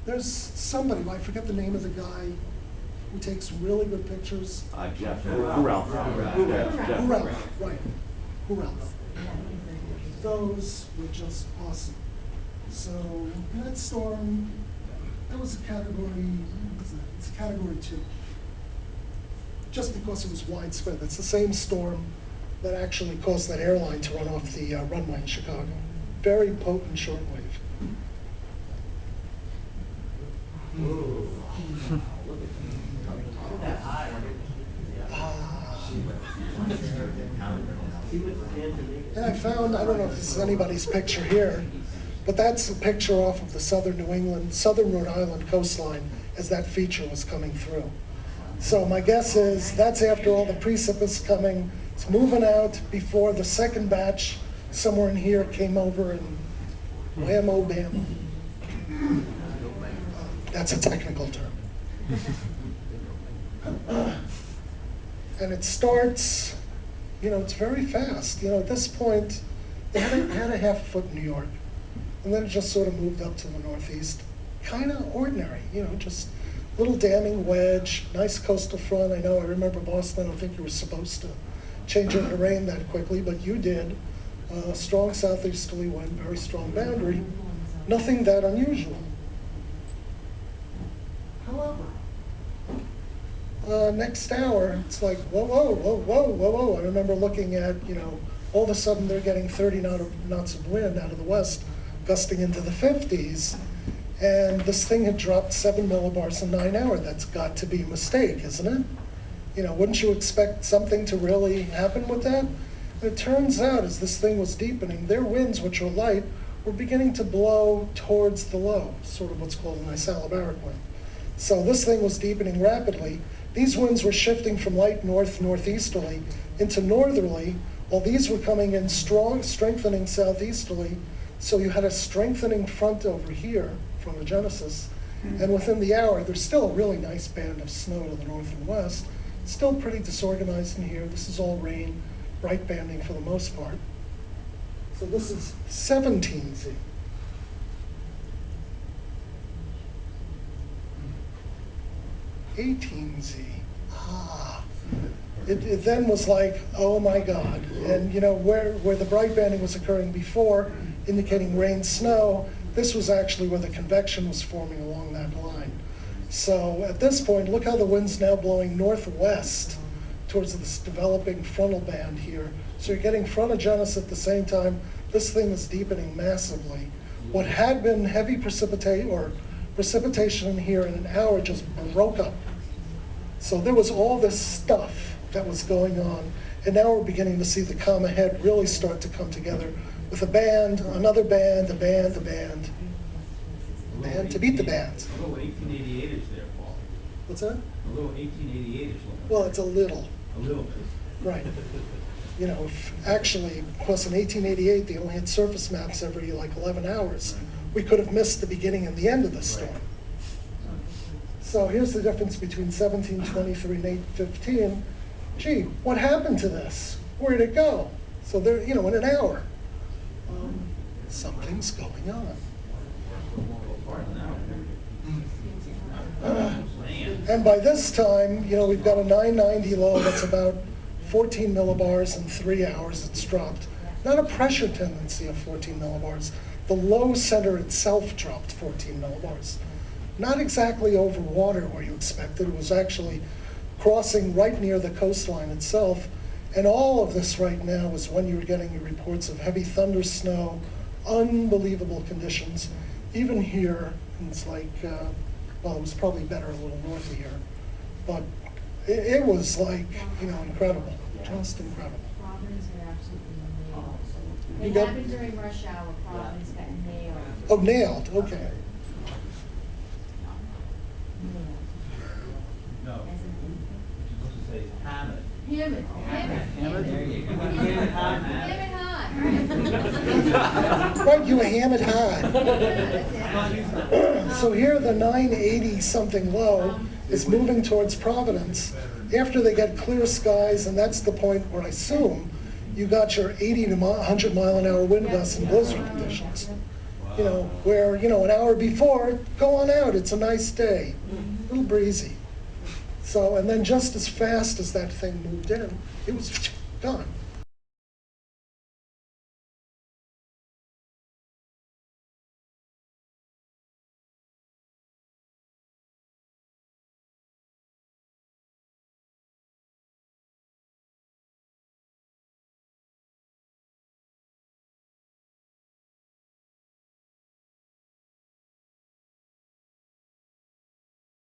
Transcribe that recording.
There's somebody, I forget the name of the guy who takes really good pictures. Jeff. Grell. Grell, right. Grell. Those were just awesome. So that storm, that was a category, it's a category 2. Just because it was widespread. That's the same storm that actually caused that airline to run off the runway in Chicago. Very potent shortwave. And I found, I don't know if this is anybody's picture here, but that's a picture off of the southern New England, southern Rhode Island coastline as that feature was coming through. So my guess is that's after all the precip is coming. It's moving out before the second batch somewhere in here came over and whammo bam. That's a technical term. And it starts, it's very fast. At this point, it had a half foot in New York, and then it just sort of moved up to the northeast. Kind of ordinary, just little damming wedge, nice coastal front. I remember Boston, I don't think you were supposed to change it to rain that quickly, but you did. Strong southeasterly wind, very strong boundary. Nothing that unusual. However, next hour, it's like, whoa, whoa, whoa, whoa, whoa, whoa. I remember looking at, all of a sudden they're getting 30 knots of wind out of the west, gusting into the 50s. And this thing had dropped 7 millibars in 9 hours. That's got to be a mistake, isn't it? Wouldn't you expect something to really happen with that? And it turns out, as this thing was deepening, their winds, which are light, were beginning to blow towards the low, sort of what's called an isobaric wind. So this thing was deepening rapidly. These winds were shifting from light northeasterly into northerly, while these were coming in strong, strengthening southeasterly. So you had a strengthening front over here from the genesis. And within the hour, there's still a really nice band of snow to the north and west. Still pretty disorganized in here. This is all rain, bright banding for the most part. So this is 17Z. (18Z). It then was like, oh my God. And where the bright banding was occurring before, indicating rain, snow, this was actually where the convection was forming along that line. So at this point, look how the wind's now blowing northwest towards this developing frontal band here. So you're getting frontogenesis at the same time. This thing is deepening massively. What had been heavy precipitation in here in an hour just broke up. So there was all this stuff that was going on, and now we're beginning to see the comma head really start to come together with a band, another band, a band, a band. A band to beat the bands. A little 1888-ish there, Paul. What's that? A little 1888-ish. Well, it's a little. A little bit. Right. Actually, of course, in 1888, they only had surface maps every 11 hours. We could have missed the beginning and the end of the storm. So here's the difference between 1723 and 815. Gee, what happened to this? Where'd it go? So there, in an hour, something's going on. And by this time, we've got a 990 low that's about 14 millibars in 3 hours. It's dropped. Not a pressure tendency of 14 millibars. The low center itself dropped 14 millibars. Not exactly over water where you expected. It was actually crossing right near the coastline itself. And all of this right now is when you were getting your reports of heavy thunder, snow, unbelievable conditions. Even here, it's like, well, it was probably better a little north of here. But it was like, incredible, just incredible. Providence got absolutely nailed. You It got- happened during rush hour. Providence got nailed. Oh, nailed, okay. No. As in- You're supposed to say hammered. Hammered. Hammered. There you go. Hammered hard. Right, you were hammered high. So here the 980 something low is moving towards Providence. After they get clear skies, and that's the point where I assume you got your 80 to 100 mile an hour wind gusts and blizzard conditions. where, an hour before, go on out, it's a nice day, a little breezy. So, and then just as fast as that thing moved in, it was gone.